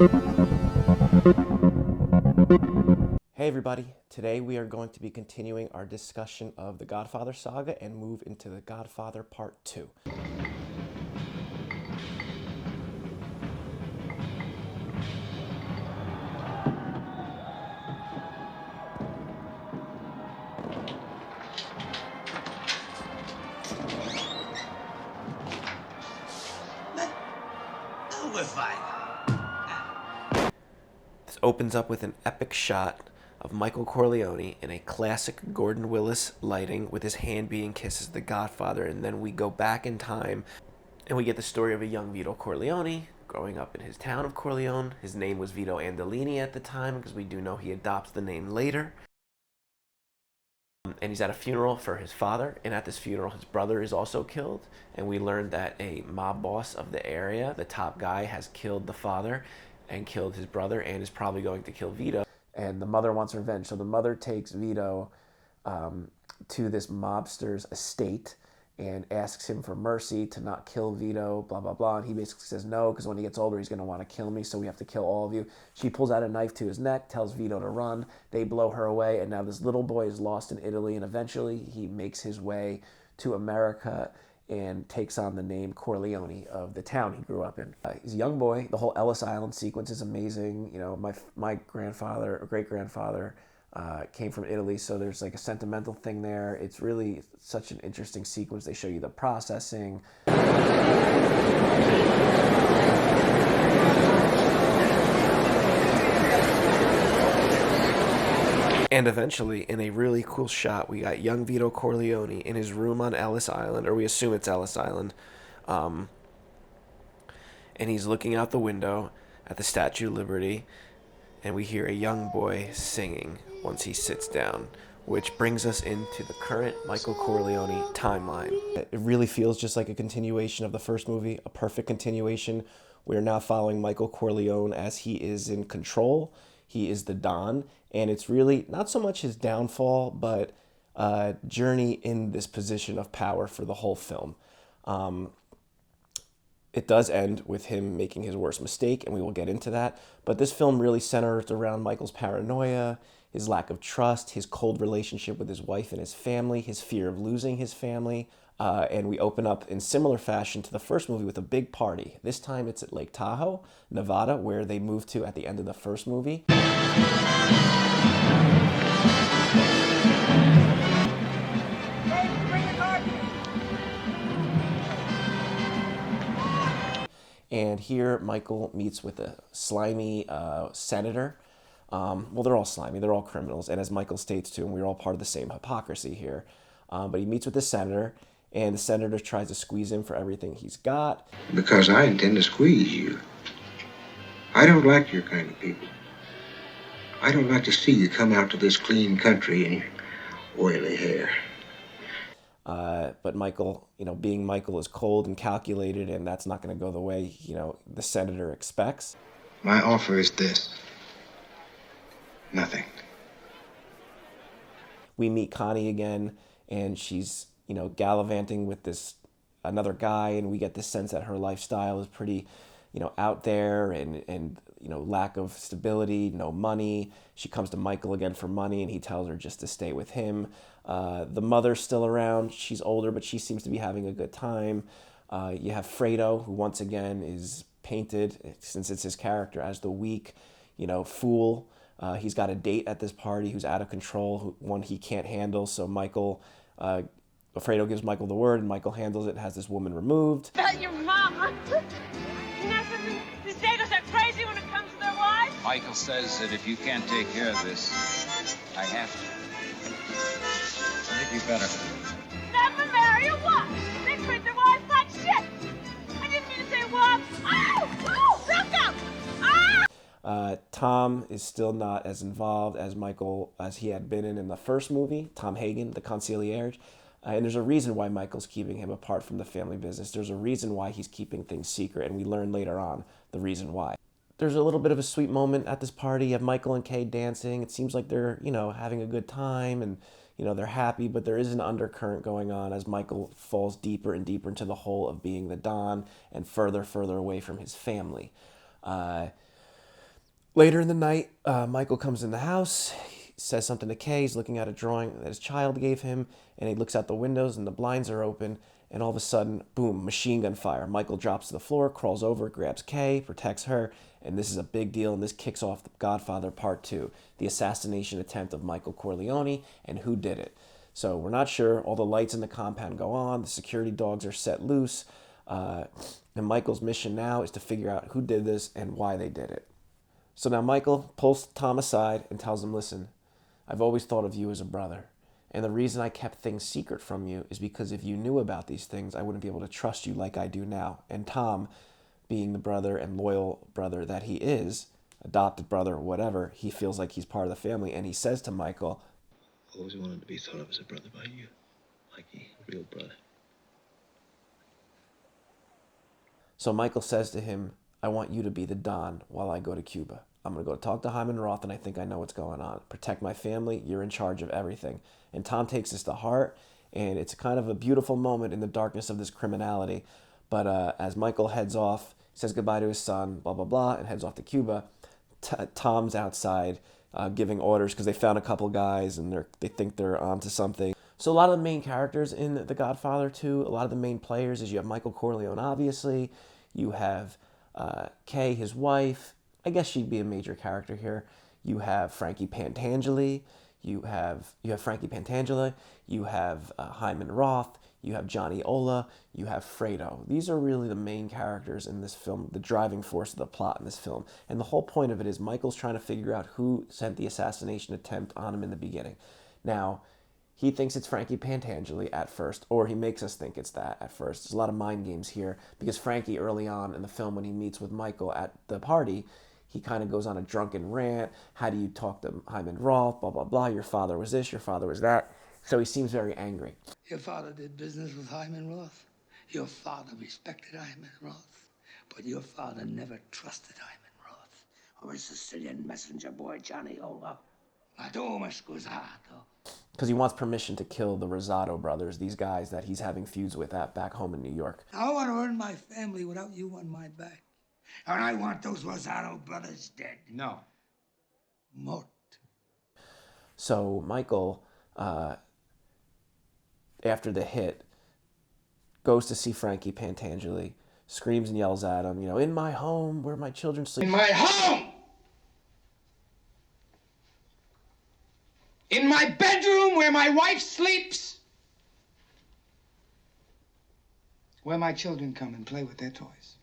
Hey everybody, today we are going to be continuing our discussion of the Godfather saga and move into the Godfather Part 2. This opens up with an epic shot of Michael Corleone in a classic Gordon Willis lighting with his hand being kissed as the Godfather, and then we go back in time and we get the story of a young Vito Corleone growing up in his town of Corleone. His name was Vito Andolini at the time, because we do know he adopts the name later. And he's at a funeral for his father, and at this funeral his brother is also killed, and we learned that a mob boss of the area, the top guy, has killed the father and killed his brother and is probably going to kill Vito. And the mother wants revenge, so the mother takes Vito to this mobster's estate and asks him for mercy to not kill Vito, blah, blah, blah. And he basically says no, because when he gets older, he's going to want to kill me, so we have to kill all of you. She pulls out a knife to his neck, tells Vito to run. They blow her away, and now this little boy is lost in Italy, and eventually he makes his way to America and takes on the name Corleone of the town he grew up in. He's a young boy. The whole Ellis Island sequence is amazing. You know, my grandfather or great-grandfather came from Italy, so there's like a sentimental thing there. It's really such an interesting sequence. They show you the processing. And eventually, in a really cool shot, we got young Vito Corleone in his room on Ellis Island, or we assume it's Ellis Island, and he's looking out the window at the Statue of Liberty, and we hear a young boy singing once he sits down, which brings us into the current Michael Corleone timeline. It really feels just like a continuation of the first movie, a perfect continuation. We're now following Michael Corleone as he is in control. He is the Don, and it's really not so much his downfall, but journey in this position of power for the whole film. It does end with him making his worst mistake, and we will get into that. But this film really centers around Michael's paranoia, his lack of trust, his cold relationship with his wife and his family, his fear of losing his family. And we open up in similar fashion to the first movie with a big party. This time it's at Lake Tahoe, Nevada, where they moved to at the end of the first movie. And here Michael meets with a slimy senator. Well, they're all slimy. They're all criminals. And as Michael states to him, we're all part of the same hypocrisy here. But he meets with the senator, and the senator tries to squeeze him for everything he's got. Because I intend to squeeze you. I don't like your kind of people. I don't like to see you come out to this clean country in your oily hair. But Michael, being Michael, is cold and calculated, and that's not going to go the way, the senator expects. My offer is this. Nothing. We meet Connie again, and she's, gallivanting with another guy, and we get this sense that her lifestyle is pretty, out there and lack of stability, no money. She comes to Michael again for money, and he tells her just to stay with him. The mother's still around. She's older, but she seems to be having a good time. You have Fredo, who once again is painted, since it's his character, as the weak, fool. He's got a date at this party who's out of control, one he can't handle. So Fredo gives Michael the word, and Michael handles it and has this woman removed. About your mama. These daters are crazy when it comes to their wives. Michael says that if you can't take care of this, I have to. I think you better. Never marry a wife. They treat their wives like shit. I didn't mean to say wives. Oh, welcome. Tom is still not as involved as Michael as he had been in the first movie. Tom Hagen, the concierge. And there's a reason why Michael's keeping him apart from the family business. There's a reason why he's keeping things secret, and we learn later on the reason why. There's a little bit of a sweet moment at this party. You have Michael and Kay dancing. It seems like they're, having a good time, and, they're happy, but there is an undercurrent going on as Michael falls deeper and deeper into the hole of being the Don and further away from his family. Later in the night, Michael comes in the house, he says something to Kay. He's looking at a drawing that his child gave him, and he looks out the windows, and the blinds are open, and all of a sudden, boom, machine gun fire. Michael drops to the floor, crawls over, grabs Kay, protects her, and this is a big deal, and this kicks off The Godfather Part 2, the assassination attempt of Michael Corleone, and who did it. So we're not sure. All the lights in the compound go on, the security dogs are set loose, and Michael's mission now is to figure out who did this and why they did it. So now Michael pulls Tom aside and tells him, listen, I've always thought of you as a brother. And the reason I kept things secret from you is because if you knew about these things, I wouldn't be able to trust you like I do now. And Tom, being the brother and loyal brother that he is, adopted brother or whatever, he feels like he's part of the family. And he says to Michael, I always wanted to be thought of as a brother by you. Mikey, a real brother. So Michael says to him, I want you to be the Don while I go to Cuba. I'm going to go talk to Hyman Roth, and I think I know what's going on. Protect my family. You're in charge of everything. And Tom takes this to heart, and it's kind of a beautiful moment in the darkness of this criminality. But as Michael heads off, says goodbye to his son, blah, blah, blah, and heads off to Cuba, Tom's outside giving orders because they found a couple guys, and they think they're onto something. So a lot of the main characters in The Godfather 2, a lot of the main players is you have Michael Corleone, obviously. You have Kay, his wife. I guess she'd be a major character here. You have Frankie Pantangeli. You have Frankie Pantangela. You have Hyman Roth. You have Johnny Ola. You have Fredo. These are really the main characters in this film, the driving force of the plot in this film. And the whole point of it is Michael's trying to figure out who sent the assassination attempt on him in the beginning. Now, he thinks it's Frankie Pantangeli at first, or he makes us think it's that at first. There's a lot of mind games here because Frankie, early on in the film, when he meets with Michael at the party, he kind of goes on a drunken rant. How do you talk to Hyman Roth? Blah, blah, blah. Your father was this, your father was that. So he seems very angry. Your father did business with Hyman Roth. Your father respected Hyman Roth. But your father never trusted Hyman Roth or his Sicilian messenger boy, Johnny Ola. Ma tu mi scusato. Because he wants permission to kill the Rosado brothers, these guys that he's having feuds with back home in New York. I want to earn my family without you on my back. And I want those Rosado brothers dead. No. Mort. So Michael, after the hit, goes to see Frankie Pantangeli, screams and yells at him, in my home where my children sleep. In my home! In my bedroom where my wife sleeps! Where my children come and play with their toys.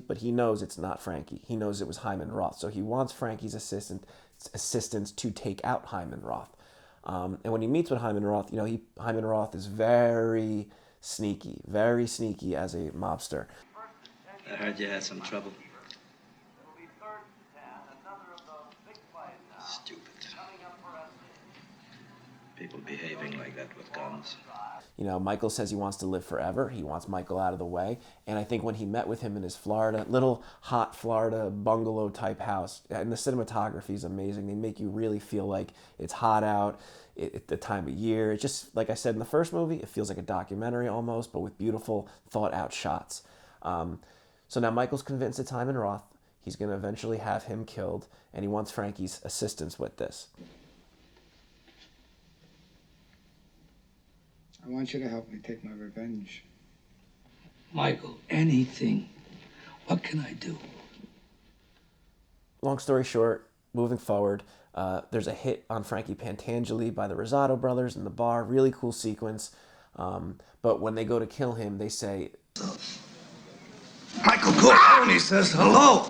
But he knows it's not Frankie. He knows it was Hyman Roth. So he wants Frankie's assistance to take out Hyman Roth. And when he meets with Hyman Roth, Hyman Roth is very sneaky as a mobster. I heard you had some trouble. Stupid. People behaving like that with guns. Michael says he wants to live forever. He wants Michael out of the way. And I think when he met with him in his little hot Florida bungalow type house, and the cinematography is amazing. They make you really feel like it's hot out at the time of year. It just, like I said in the first movie, it feels like a documentary almost, but with beautiful thought out shots. So now Michael's convinced it's Hyman Roth. He's going to eventually have him killed, and he wants Frankie's assistance with this. I want you to help me take my revenge. Michael, anything. What can I do? Long story short, moving forward, there's a hit on Frankie Pantangeli by the Rosado brothers in the bar. Really cool sequence. But when they go to kill him, they say, Michael Corleone says hello.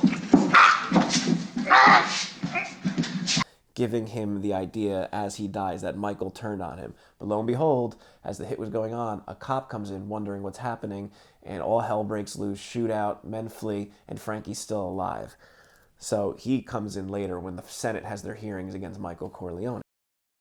giving him the idea as he dies that Michael turned on him. But lo and behold, as the hit was going on, a cop comes in wondering what's happening, and all hell breaks loose, shootout, men flee, and Frankie's still alive. So he comes in later when the Senate has their hearings against Michael Corleone.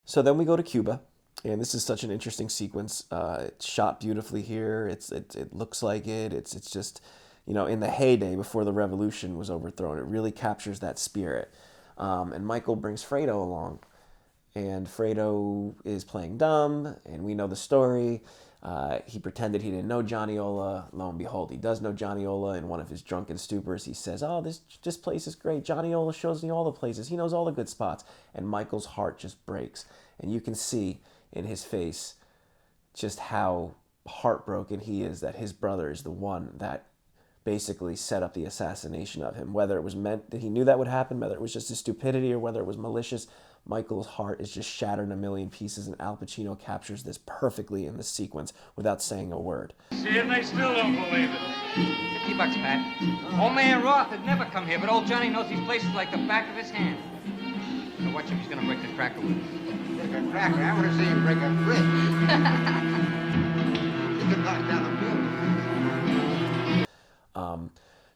So then we go to Cuba, and this is such an interesting sequence. It's shot beautifully here. It looks like it. It's just, in the heyday before the revolution was overthrown. It really captures that spirit. And Michael brings Fredo along, and Fredo is playing dumb, and we know the story. He pretended he didn't know Johnny-Ola. Lo and behold, he does know Johnny-Ola. In one of his drunken stupors, he says, "Oh, this place is great. Johnny-Ola shows me all the places. He knows all the good spots." And Michael's heart just breaks. And you can see in his face just how heartbroken he is that his brother is the one that basically set up the assassination of him. Whether it was meant that he knew that would happen, whether it was just his stupidity, or whether it was malicious, Michael's heart is just shattered in a million pieces, and Al Pacino captures this perfectly in this sequence without saying a word. See, and they still don't believe it. $50, Pat. Old man Roth had never come here, but old Johnny knows these places like the back of his hand. Now watch him, he's gonna break the cracker with us. Break a cracker? I want to see him break a brick. He could knock down a building.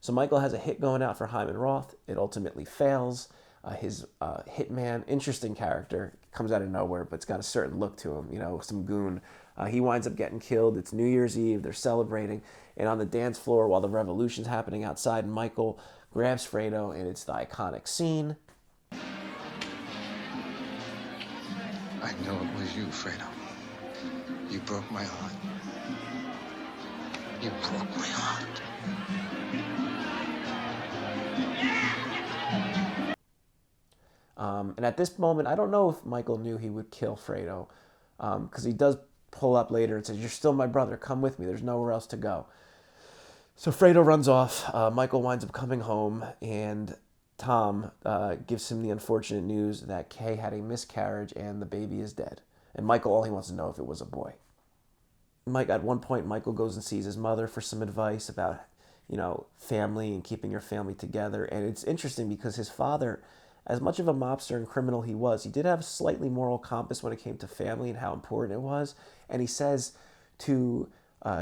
So Michael has a hit going out for Hyman Roth. It ultimately fails. His hitman, interesting character, comes out of nowhere, but it's got a certain look to him, some goon. He winds up getting killed. It's New Year's Eve. They're celebrating. And on the dance floor, while the revolution's happening outside, Michael grabs Fredo, and it's the iconic scene. I know it was you, Fredo. You broke my heart. You broke my heart. And at this moment, I don't know if Michael knew he would kill Fredo, because he does pull up later and says, "You're still my brother. Come with me. There's nowhere else to go." So Fredo runs off. Michael winds up coming home, and Tom gives him the unfortunate news that Kay had a miscarriage and the baby is dead. And Michael, all he wants to know if it was a boy. At one point, Michael goes and sees his mother for some advice about, family and keeping your family together. And it's interesting because his father, as much of a mobster and criminal he was, he did have a slightly moral compass when it came to family and how important it was. And he says to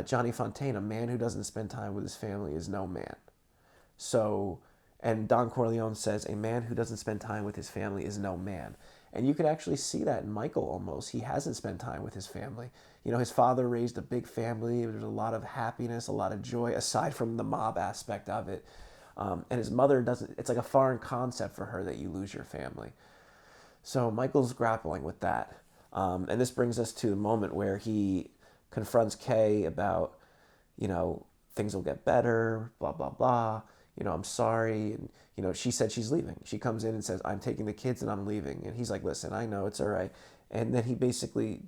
Johnny Fontaine, "A man who doesn't spend time with his family is no man." So, and Don Corleone says, "A man who doesn't spend time with his family is no man." And you could actually see that in Michael almost. He hasn't spent time with his family. His father raised a big family. There's a lot of happiness, a lot of joy, aside from the mob aspect of it. And his mother doesn't, it's like a foreign concept for her that you lose your family. So Michael's grappling with that. And this brings us to the moment where he confronts Kay about, things will get better, blah, blah, blah. I'm sorry. And, she said she's leaving. She comes in and says, "I'm taking the kids and I'm leaving." And he's like, "Listen, I know, it's all right." And then he basically,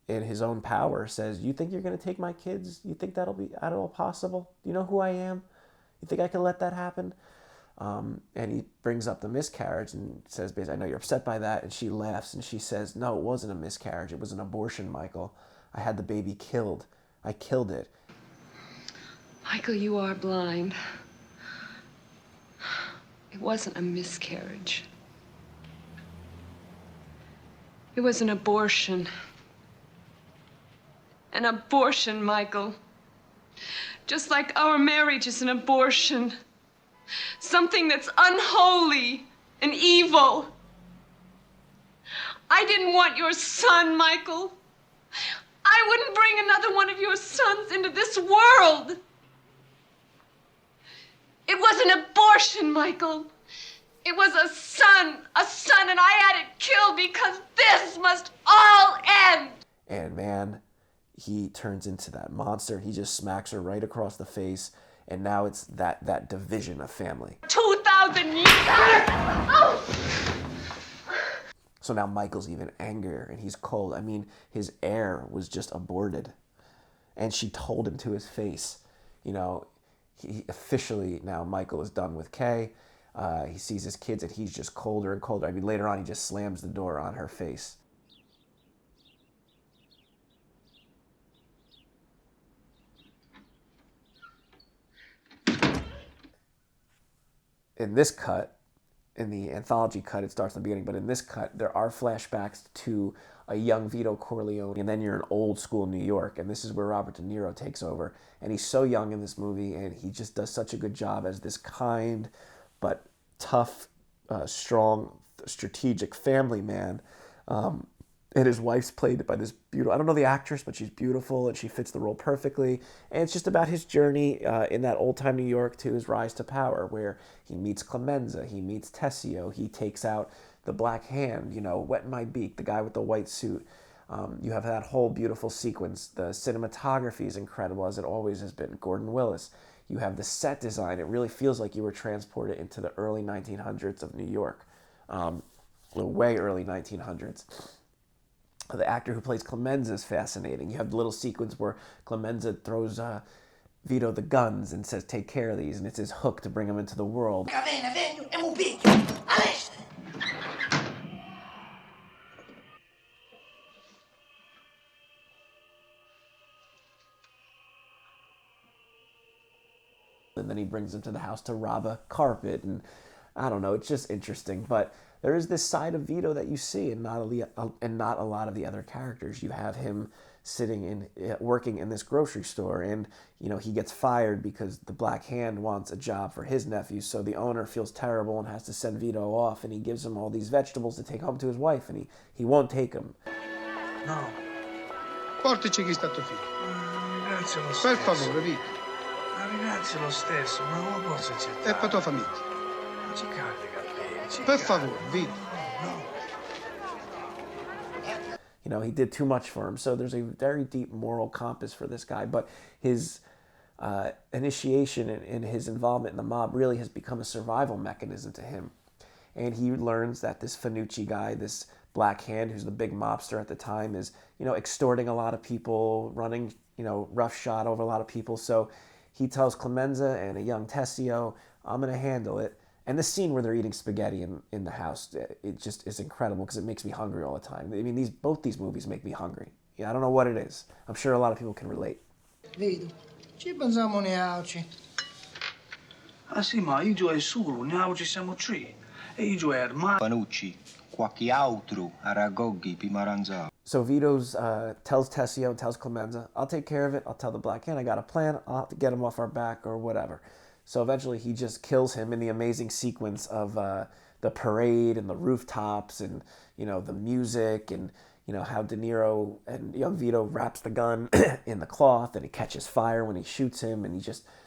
in his own power, says, "You think you're going to take my kids? You think that'll be at all possible? Do you know who I am? You think I can let that happen?" And he brings up the miscarriage and says, basically, "I know you're upset by that." And she laughs and she says, "No, it wasn't a miscarriage. It was an abortion, Michael. I had the baby killed. I killed it." Michael, you are blind. It wasn't a miscarriage. It was an abortion. An abortion, Michael. Just like our marriage is an abortion. Something that's unholy and evil. I didn't want your son, Michael. I wouldn't bring another one of your sons into this world. It was an abortion, Michael. It was a son, and I had it killed because this must all end. And man, he turns into that monster. He just smacks her right across the face, and now it's that division of family. 2,000 years! Oh! So now Michael's even angrier, and he's cold. I mean, his heir was just aborted. And she told him to his face, he officially, now Michael is done with Kay. He sees his kids, and he's just colder and colder. I mean, later on, he just slams the door on her face. In this cut, in the anthology cut, it starts in the beginning, but in this cut, there are flashbacks to a young Vito Corleone, and then you're in old school New York, and this is where Robert De Niro takes over, and he's so young in this movie, and he just does such a good job as this kind, but tough, strong, strategic family man, and his wife's played by this beautiful, I don't know the actress, but she's beautiful, and she fits the role perfectly, and it's just about his journey in that old-time New York to his rise to power, where he meets Clemenza, he meets Tessio, he takes out the Black Hand, Wet My Beak, the guy with the white suit. You have that whole beautiful sequence. The cinematography is incredible, as it always has been. Gordon Willis. You have the set design. It really feels like you were transported into the early 1900s of New York, the way early 1900s. The actor who plays Clemenza is fascinating. You have the little sequence where Clemenza throws Vito the guns and says, take care of these, and it's his hook to bring him into the world. And then he brings him to the house to rob a carpet, and I don't know, it's just interesting. But there is this side of Vito that you see, and not a lot of the other characters. You have him working in this grocery store, and he gets fired because the Black Hand wants a job for his nephew. So the owner feels terrible and has to send Vito off, and he gives him all these vegetables to take home to his wife, and he won't take them. No. Portici chi sta tuo figlio. Grazie lo stesso. Per favore, Vito. Grazie lo stesso, ma non posso accettare. È per tua famiglia. Non ci cade capelli. Per favore, Vito. He did too much for him. So there's a very deep moral compass for this guy. But his initiation and his involvement in the mob really has become a survival mechanism to him. And he learns that this Fanucci guy, this Black Hand, who's the big mobster at the time, is, extorting a lot of people, running, roughshod over a lot of people. So he tells Clemenza and a young Tessio, I'm going to handle it. And the scene where they're eating spaghetti in the house, it just is incredible because it makes me hungry all the time. I mean, both these movies make me hungry. I don't know what it is. I'm sure a lot of people can relate. Vito, ci pensiamo neauci. Ah sì, ma io e solo, neauci siamo tre. E io e Armando. Panucci, qualche altro, Aragoghi, Pimaranzano. So Vito's tells Tessio and tells Clemenza, I'll take care of it. I'll tell the Black Hand I got a plan. I'll have to get him off our back or whatever. So eventually he just kills him in the amazing sequence of the parade and the rooftops and, the music and, how De Niro and young Vito wraps the gun in the cloth and it catches fire when he shoots him, and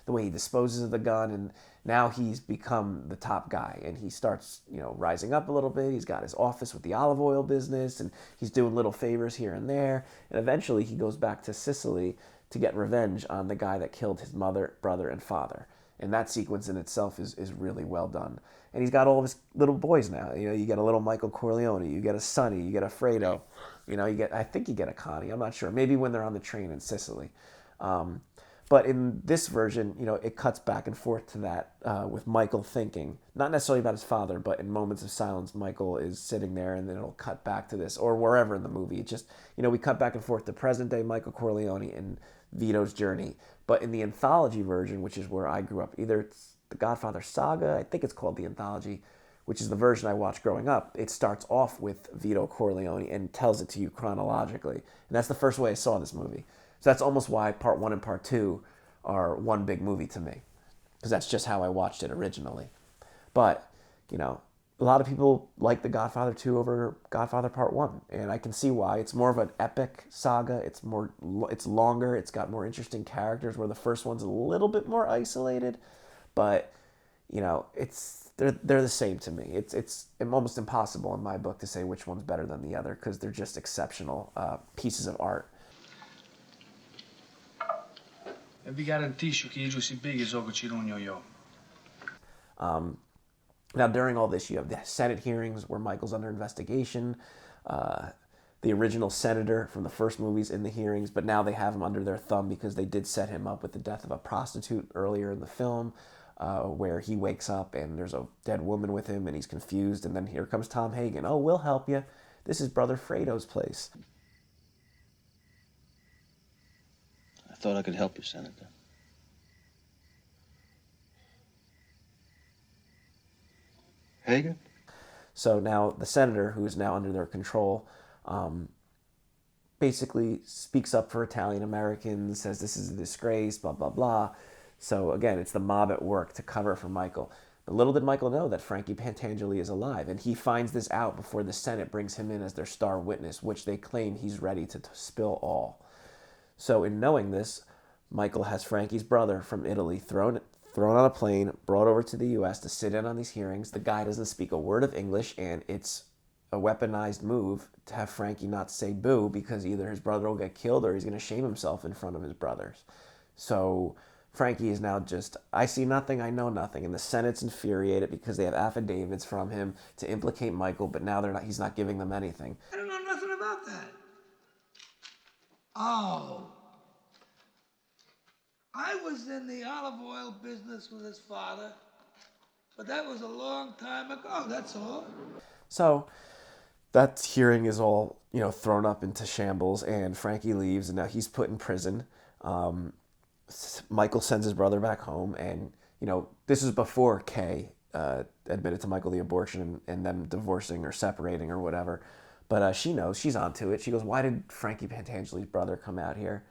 the way he disposes of the gun, and now he's become the top guy and he starts, rising up a little bit. He's got his office with the olive oil business and he's doing little favors here and there. And eventually he goes back to Sicily to get revenge on the guy that killed his mother, brother, and father. And that sequence in itself is really well done. And he's got all of his little boys now. You get a little Michael Corleone, you get a Sonny, you get a Fredo, I think you get a Connie, I'm not sure. Maybe when they're on the train in Sicily. But in this version, it cuts back and forth to that with Michael thinking, not necessarily about his father, but in moments of silence, Michael is sitting there and then it'll cut back to this, or wherever in the movie. It just, we cut back and forth to present day Michael Corleone and Vito's journey. But in the anthology version, which is where I grew up, either it's the Godfather Saga, I think it's called the anthology, which is the version I watched growing up, it starts off with Vito Corleone and tells it to you chronologically. And that's the first way I saw this movie. So that's almost why part 1 and part 2 are one big movie to me, because that's just how I watched it originally. But, a lot of people like The Godfather 2 over Godfather Part 1, and I can see why. It's more of an epic saga. It's longer. It's got more interesting characters, where the first one's a little bit more isolated, but they're the same to me. It's almost impossible in my book to say which one's better than the other, because they're just exceptional pieces of art. E vi garantisco che io si big so che ci rogno io. Now, during all this, you have the Senate hearings where Michael's under investigation. The original senator from the first movie's in the hearings, but now they have him under their thumb because they did set him up with the death of a prostitute earlier in the film, where he wakes up and there's a dead woman with him and he's confused, and then here comes Tom Hagen. Oh, we'll help you. This is Brother Fredo's place. I thought I could help you, Senator. Hagen? So now the senator, who is now under their control, basically speaks up for Italian Americans, says this is a disgrace, blah, blah, blah. So again, it's the mob at work to cover for Michael. But little did Michael know that Frankie Pantangeli is alive, and he finds this out before the Senate brings him in as their star witness, which they claim he's ready to spill all. So in knowing this, Michael has Frankie's brother from Italy thrown on a plane, brought over to the U.S. to sit in on these hearings. The guy doesn't speak a word of English, and it's a weaponized move to have Frankie not say boo, because either his brother will get killed or he's going to shame himself in front of his brothers. So Frankie is now just, I see nothing, I know nothing. And the Senate's infuriated because they have affidavits from him to implicate Michael, but now he's not giving them anything. I don't know nothing about that. Oh. I was in the olive oil business with his father, but that was a long time ago, that's all. So that hearing is all, thrown up into shambles, and Frankie leaves, and now he's put in prison. Michael sends his brother back home, and, this is before Kay admitted to Michael the abortion and them divorcing or separating or whatever. But she knows, she's onto it. She goes, why did Frankie Pantangeli's brother come out here?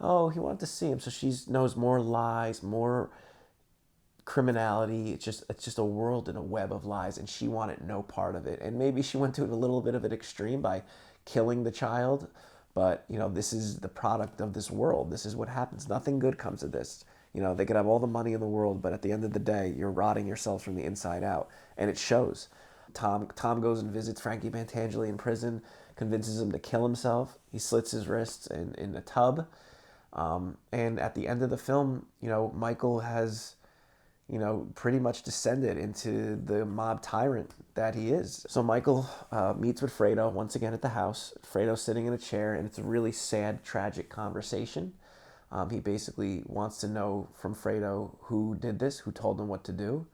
Oh, he wanted to see him. So she knows more lies, more criminality. It's just a world and a web of lies, and she wanted no part of it. And maybe she went to it a little bit of an extreme by killing the child. But, this is the product of this world. This is what happens. Nothing good comes of this. They could have all the money in the world, but at the end of the day, you're rotting yourselves from the inside out. And it shows. Tom goes and visits Frankie Pantangeli in prison, convinces him to kill himself. He slits his wrists in a tub. And at the end of the film, Michael has, pretty much descended into the mob tyrant that he is. So Michael meets with Fredo once again at the house. Fredo's sitting in a chair, and it's a really sad, tragic conversation. He basically wants to know from Fredo who did this, who told him what to do.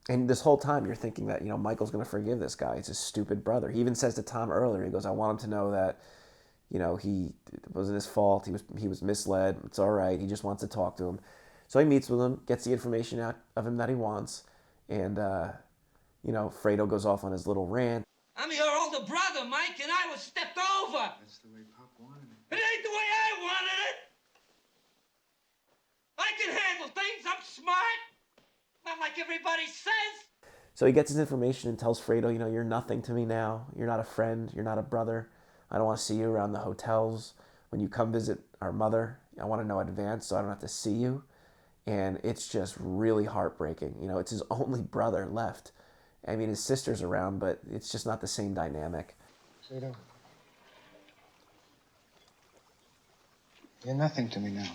And this whole time you're thinking that, Michael's going to forgive this guy. It's his stupid brother. He even says to Tom earlier, he goes, I want him to know that, it wasn't his fault. He was misled. It's all right. He just wants to talk to him. So he meets with him, gets the information out of him that he wants. And, Fredo goes off on his little rant. I'm your older brother, Mike, and I was stepped over. That's the way Pop wanted it. It ain't the way I wanted it. I can handle things. I'm smart. Not like everybody says. So he gets his information and tells Fredo, you're nothing to me now. You're not a friend. You're not a brother. I don't want to see you around the hotels. When you come visit our mother, I want to know in advance so I don't have to see you. And it's just really heartbreaking. It's his only brother left. I mean, his sister's around, but it's just not the same dynamic. Fredo, you're nothing to me now.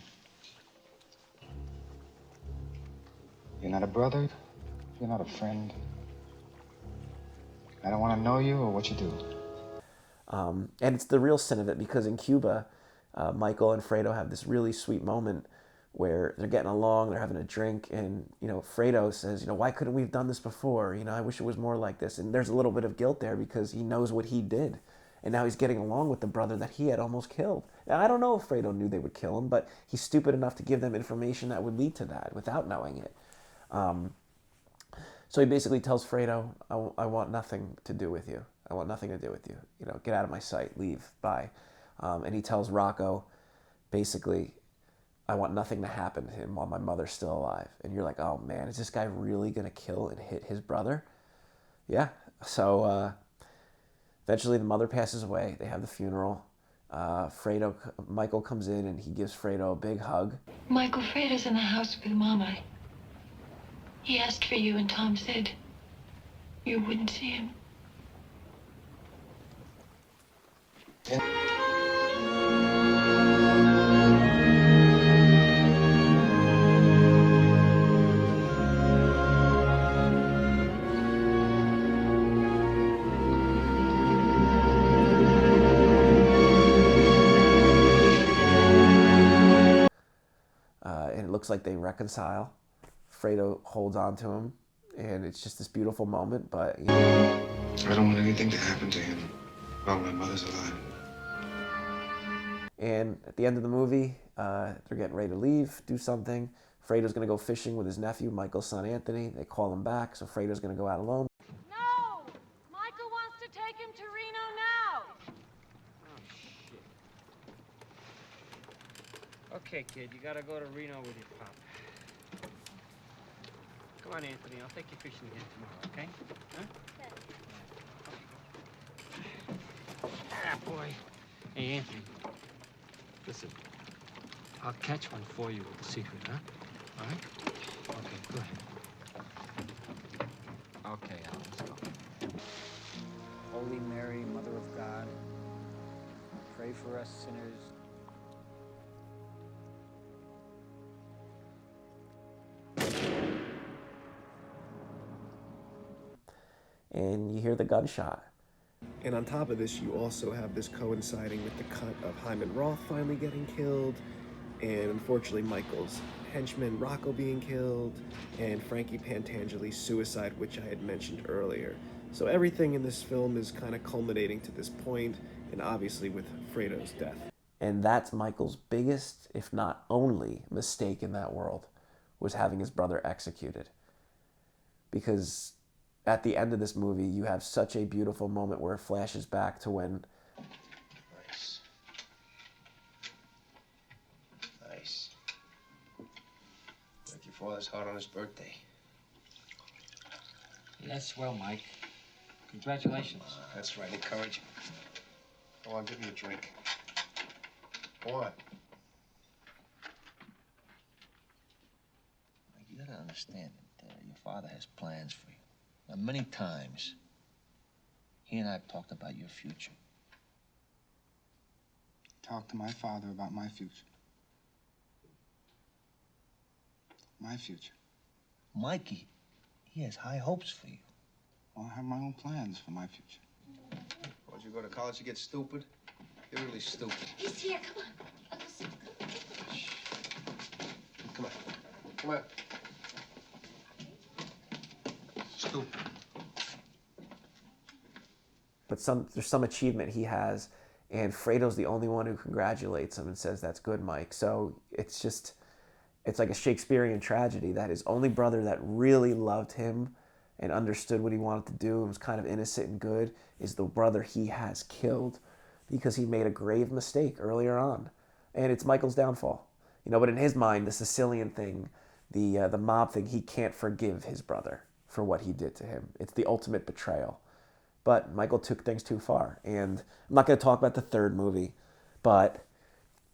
You're not a brother. You're not a friend. I don't want to know you or what you do. And it's the real sin of it, because in Cuba, Michael and Fredo have this really sweet moment where they're getting along, they're having a drink, and, Fredo says, why couldn't we have done this before? I wish it was more like this. And there's a little bit of guilt there because he knows what he did. And now he's getting along with the brother that he had almost killed. Now, I don't know if Fredo knew they would kill him, but he's stupid enough to give them information that would lead to that without knowing it. So he basically tells Fredo, I want nothing to do with you. I want nothing to do with you. Get out of my sight. Leave. Bye. And he tells Rocco, basically, I want nothing to happen to him while my mother's still alive. And you're like, oh man, is this guy really going to kill and hit his brother? Yeah. So eventually the mother passes away. They have the funeral. Michael comes in and he gives Fredo a big hug. Michael, Fredo's in the house with Mama. He asked for you and Tom said you wouldn't see him. And it looks like they reconcile. Fredo holds on to him, and it's just this beautiful moment, but, I don't want anything to happen to him while my mother's alive. And at the end of the movie, they're getting ready to leave, do something. Fredo's going to go fishing with his nephew, Michael's son, Anthony. They call him back, so Fredo's going to go out alone. No! Michael wants to take him to Reno now. Oh, shit. Okay, kid, you gotta go to Reno with your pop. Come on, Anthony, I'll take you fishing again tomorrow, okay? Huh? Ah, boy. Hey, Anthony. Listen, I'll catch one for you with the secret, huh? All right? Okay, go ahead. Okay, Al, let's go. Holy Mary, Mother of God, pray for us sinners. And you hear the gunshot. And on top of this, you also have this coinciding with the cut of Hyman Roth finally getting killed, and unfortunately Michael's henchman Rocco being killed, and Frankie Pantangeli's suicide, which I had mentioned earlier. So everything in this film is kind of culminating to this point, and obviously with Fredo's death. And that's Michael's biggest, if not only, mistake in that world, was having his brother executed. Because at the end of this movie, you have such a beautiful moment where it flashes back to when... Nice. Nice. Like your father's heart on his birthday. Yeah, that's swell, Mike. Congratulations. That's right, encourage him. Go on, give me a drink. Go on. You gotta understand that your father has plans for you. Now, many times, he and I have talked about your future. Talk to my father about my future. My future. Mikey, he has high hopes for you. Well, I have my own plans for my future. Once you go to college, you get stupid. You're really stupid. He's here. Come on. Uncle Sam, Come on. Come on. Stupid. But there's some achievement he has, and Fredo's the only one who congratulates him and says, "That's good, Mike." So it's like a Shakespearean tragedy that his only brother that really loved him and understood what he wanted to do and was kind of innocent and good is the brother he has killed because he made a grave mistake earlier on. And it's Michael's downfall. But in his mind, the Sicilian thing, the mob thing, he can't forgive his brother for what he did to him. It's the ultimate betrayal. But Michael took things too far. And I'm not going to talk about the third movie, but,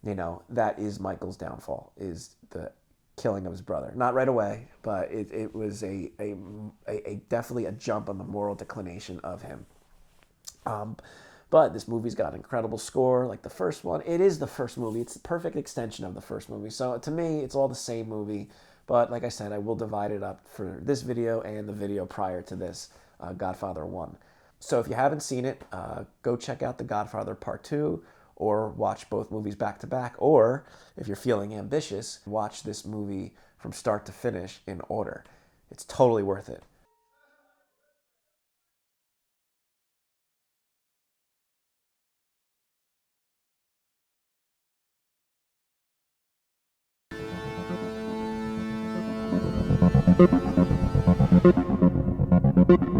that is Michael's downfall, is the killing of his brother. Not right away, but it was a definitely a jump on the moral declination of him. But this movie's got an incredible score, like the first one. It is the first movie. It's the perfect extension of the first movie. So to me, it's all the same movie. But like I said, I will divide it up for this video and the video prior to this, Godfather 1. So if you haven't seen it, go check out The Godfather Part 2, or watch both movies back to back. Or if you're feeling ambitious, watch this movie from start to finish in order. It's totally worth it. Thank you.